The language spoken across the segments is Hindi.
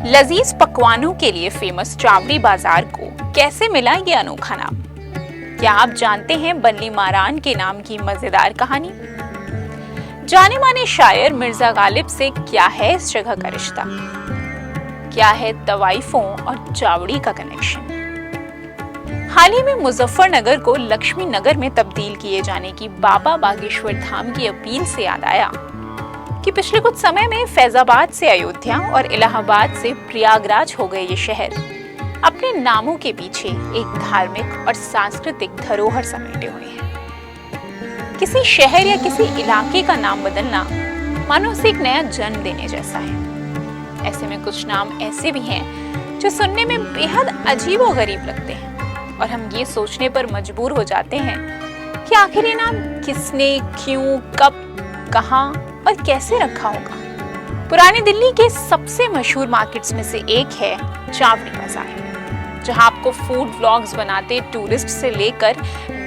लजीज पकवानों के लिए फेमस चावड़ी बाजार को कैसे मिला ये अनोखा नाम? क्या आप जानते हैं बल्ली मारान के नाम की मजेदार कहानी? जाने माने शायर मिर्जा गालिब से क्या है इस जगह का रिश्ता? क्या है तवाइफों और चावड़ी का कनेक्शन? हाल ही में मुजफ्फरनगर को लक्ष्मी नगर में तब्दील किए जाने की बाबा बागेश्वर धाम की अपील से याद आया कि पिछले कुछ समय में फैजाबाद से अयोध्या और इलाहाबाद से प्रयागराज हो गए ये शहर अपने नामों के पीछे एक धार्मिक और सांस्कृतिक धरोहर समेटे हुए हैं। किसी शहर या किसी इलाके का नाम बदलना मानो उसे एक नया जन्म देने जैसा है। ऐसे में कुछ नाम ऐसे भी हैं जो सुनने में बेहद अजीब और गरीब लगते हैं और हम ये सोचने पर मजबूर हो जाते हैं कि आखिर ये नाम किसने, क्यों, कब, कहां और कैसे रखा होगा। पुरानी दिल्ली के सबसे मशहूर मार्केट्स में से एक है चावड़ी बाजार, जहां आपको फूड व्लॉग्स बनाते टूरिस्ट से लेकर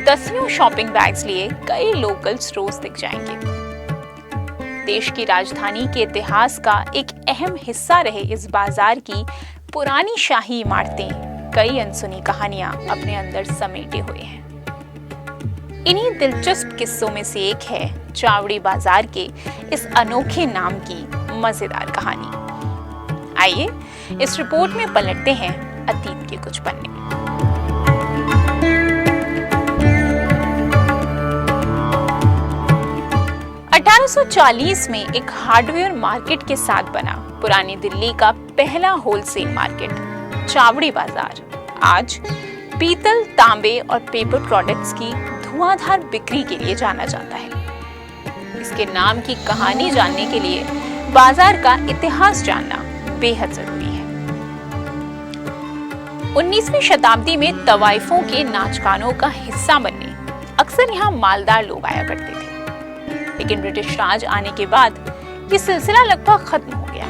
दसियों शॉपिंग बैग्स लिए कई लोकल्स रोज दिख जाएंगे। देश की राजधानी के इतिहास का एक अहम हिस्सा रहे इस बाजार की पुरानी शाही इमारतें कई अनसुनी कहानियां अपने अंदर समेटे हुए हैं। इन्हीं दिलचस्प किस्सों में से एक है चावड़ी बाजार के इस अनोखे नाम की मजेदार कहानी। आइए इस रिपोर्ट में पलटते हैं अतीत के कुछ पन्ने। अठारह 1840 में एक हार्डवेयर मार्केट के साथ बना पुरानी दिल्ली का पहला होलसेल मार्केट चावड़ी बाजार आज पीतल, तांबे और पेपर प्रोडक्ट्स की धुआंधार बिक्री के लिए जाना जाता है। इसके नाम की कहानी जानने के लिए बाजार का इतिहास जानना बेहद जरूरी है। 19वीं शताब्दी में तवाइफों के नाच गानों का हिस्सा बनने अक्सर यहाँ मालदार लोग आया करते थे, लेकिन ब्रिटिश राज आने के बाद ये सिलसिला लगभग खत्म हो गया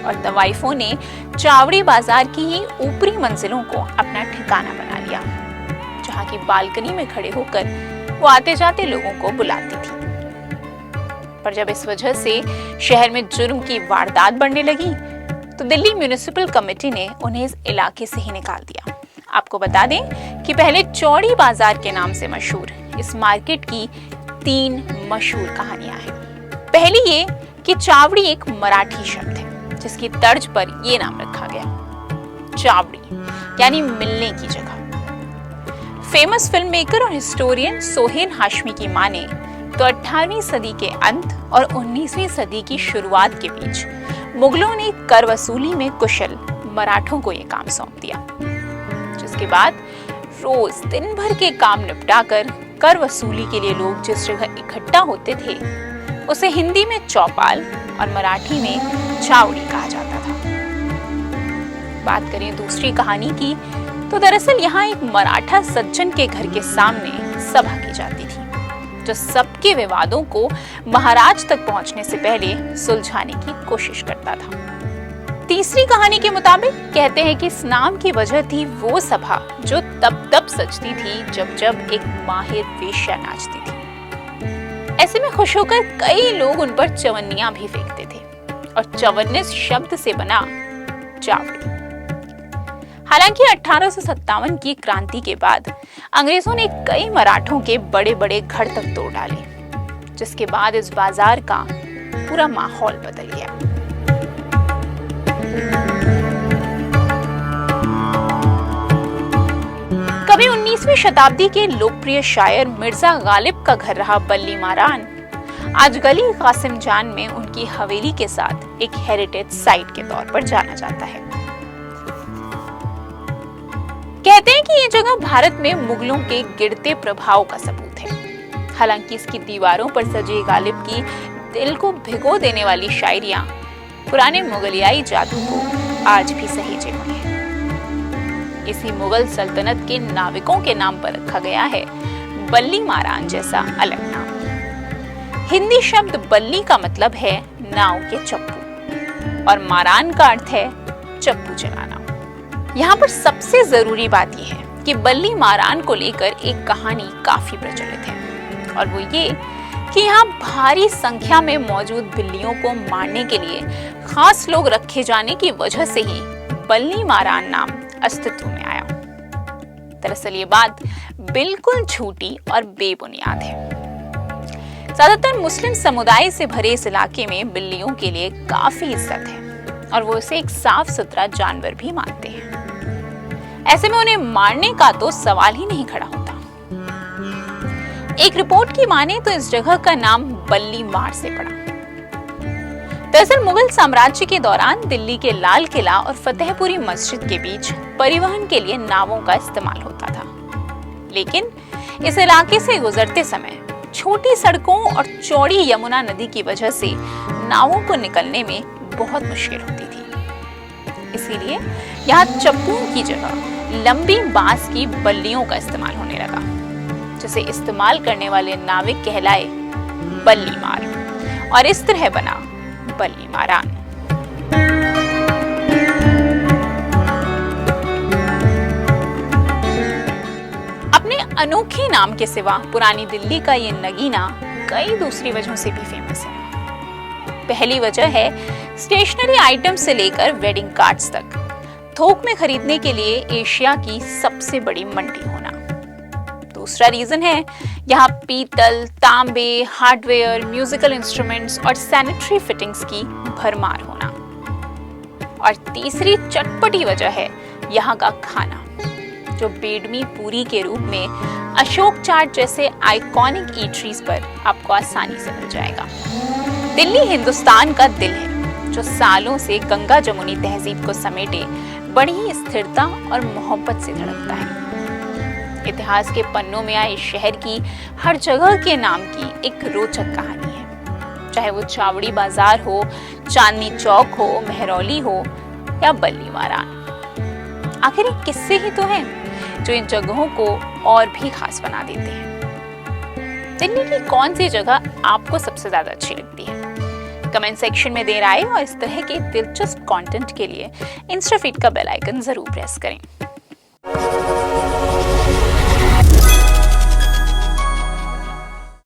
और तवाइफों ने चावड़ी बाजार की ही ऊपरी मंजिलों को अपना ठिकाना बना लिया, जहाँ की बालकनी में खड़े होकर वो आते जाते लोगों को बुलाती थी। पर जब इस वजह से शहर में जुर्म की वारदात बढ़ने लगी तो दिल्ली म्युनिसिपल कमेटी ने उन्हें इस इलाके से ही निकाल दिया। आपको बता दें कि पहले चौड़ी बाजार के नाम से मशहूर इस मार्केट की 3 मशहूर कहानियां हैं। पहली ये कि चावड़ी एक मराठी शब्द है जिसकी तर्ज पर यह नाम रखा गया, चावड़ी यानी मिलने की जगह। फेमस फिल्म मेकर और हिस्टोरियन सोहेन हाशमी की माने तो 18वीं सदी के अंत और 19वीं सदी की शुरुआत के बीच मुगलों ने कर वसूली में कुशल मराठों को ये काम सौंप दिया, जिसके बाद रोज दिन भर के काम निपटाकर कर वसूली के लिए लोग जिस जगह इकट्ठा होते थे उसे हिंदी में चौपाल और मराठी में चावड़ी कहा जाता था। बात करें दूसरी कहानी की तो दरअसल यहाँ एक मराठा सज्जन के घर के सामने सभा की जाती थी जो सबके विवादों को महाराज तक पहुंचने से पहले सुलझाने की कोशिश करता था। तीसरी कहानी के मुताबिक कहते हैं कि इस नाम की वजह थी वो सभा जो तब सजती थी जब एक माहिर वेश्या नाचती थी। ऐसे में खुश होकर कई लोग उन पर चवन्नियां भी फेंकते थे और चवन्निस शब्द से बना चावड़ी। हालांकि 1857 की क्रांति के बाद अंग्रेजों ने कई मराठों के बड़े बड़े घर तक तोड़ डाले, जिसके बाद इस बाजार का पूरा माहौल बदल गया। कभी 19वीं शताब्दी के लोकप्रिय शायर मिर्जा गालिब का घर रहा बल्ली मारान आज गली कासिम जान में उनकी हवेली के साथ एक हेरिटेज साइट के तौर पर जाना जाता है। कहते हैं कि ये जगह भारत में मुगलों के गिरते प्रभाव का सबूत है। हालांकि इसकी दीवारों पर सजे गालिब की दिल को भिगो देने वाली शायरियां पुराने मुगलियाई जादू को आज भी सहेजे हुए हैं। इसी मुगल सल्तनत के नाविकों के नाम पर रखा गया है बल्ली मारान जैसा अलग नाम। हिंदी शब्द बल्ली का मतलब है नाव के चप्पू और मारान का अर्थ है चप्पू चलाना। यहाँ पर सबसे जरूरी बात यह है कि बल्ली मारान को लेकर एक कहानी काफी प्रचलित है और वो ये कि यहाँ भारी संख्या में मौजूद बिल्लियों को मारने के लिए खास लोग रखे जाने की वजह से ही बल्ली मारान नाम अस्तित्व में आया। दरअसल ये बात बिल्कुल झूठी और बेबुनियाद है। ज्यादातर मुस्लिम समुदाय से भरे इस इलाके में बिल्लियों के लिए काफी इज्जत है और वो इसे एक साफ सुथरा जानवर भी मानते हैं। ऐसे में उन्हें मारने का तो सवाल ही नहीं खड़ा होता। एक रिपोर्ट की माने तो इस जगह का नाम बल्ली मार से पड़ा। दरअसल मुगल साम्राज्य के दौरान दिल्ली के लाल किला और फतेहपुरी मस्जिद के बीच परिवहन के लिए नावों का इस्तेमाल होता था, लेकिन इस इलाके से गुजरते समय छोटी सड़कों और चौड़ी यमुना नदी की वजह से नावों को निकलने में बहुत मुश्किल होती थी। इसीलिए यहाँ चप्पूओं की जगह लंबी बांस की बल्लियों का इस्तेमाल होने लगा, जिसे इस्तेमाल करने वाले नाविक कहलाए बल्ली मार, और इस तरह बना बल्ली मारान। अपने अनोखे नाम के सिवा पुरानी दिल्ली का ये नगीना कई दूसरी वजहों से भी फेमस है। पहली वजह है स्टेशनरी आइटम से लेकर वेडिंग कार्ड्स तक थोक में खरीदने के लिए एशिया की सबसे बड़ी मंडी होना। दूसरा रीजन है यहाँ पीतल, तांबे, हार्डवेयर, म्यूजिकल इंस्ट्रूमेंट्स और सैनिटरी फिटिंग्स की भरमार होना। और तीसरी चटपटी वजह है यहाँ का खाना, जो बेडमी पूरी के रूप में अशोक चाट जैसे आइकॉनिक ईटरीज पर आपको आसानी से मिल जाएगा। दिल्ली हिंदुस्तान का दिल है, जो सालों से गंगा जमुनी तहजीब को समेटे बड़ी ही स्थिरता और मोहब्बत से धड़कता है। इतिहास के पन्नों में आए शहर की हर जगह के नाम की एक रोचक कहानी है, चाहे वो चावड़ी बाजार हो, चांदनी चौक हो, मेहरौली हो या बल्ली मारान। आखिर ये किस्से ही तो हैं जो इन जगहों को और भी खास बना देते हैं। दिल्ली की कौन सी जगह आपको सबसे ज्यादा अच्छी लगती है? कमेंट सेक्शन में दे राय, और इस तरह के दिलचस्प कंटेंट के लिए इंस्टा फीड का बेल आइकन जरूर प्रेस करें।